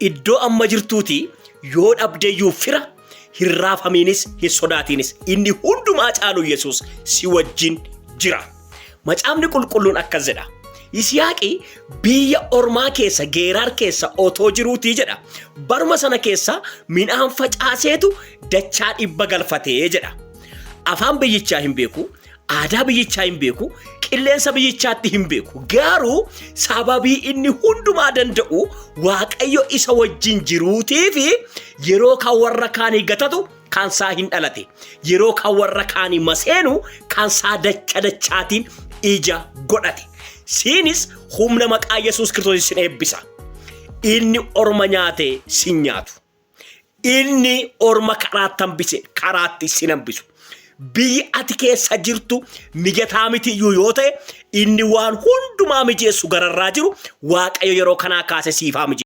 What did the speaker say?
iddoo amma jirtuuti yoo dhabdeeyyuu fira hirraafamiinis hin sodaatiinis inni hundumaa caalu Yesuus si wajjin jira. Macaafni qulqulluun akkas jedha. Yisihaaqi biyya ormaa keessa Geeraar keessa otoo jiruutii jedha. Baruma sana keessa midhaan facaaseetu dachaa 100 galfatee jedha. Afaan biyyichaa hin beeku, aadaa biyyichaa hin beeku, qilleensa biyyichaatti hin beeku. Garuu sababii inni hundumaa danda'u Waaqayyo isa wajjin jiruutii fi yeroo kan warra kaanii gatatu kan saa hin dhalate. Yeroo kan warra kaanii maseenu kan saa dachaatiin ija godhate. Siinis humna maqaa Yesuus Kiristoos sin eebbisa. Inni orma nyaate sin nyaatu. Inni orma karaatti hambise karaatti sin hambisu. Biyyi ati keessa jirtu mijataa miti iyyuu yoo ta'e inni waan hundumaa mijeessu gararraa jiru Waaqayyo yeroo kanaa kaase siifaa mijeessu.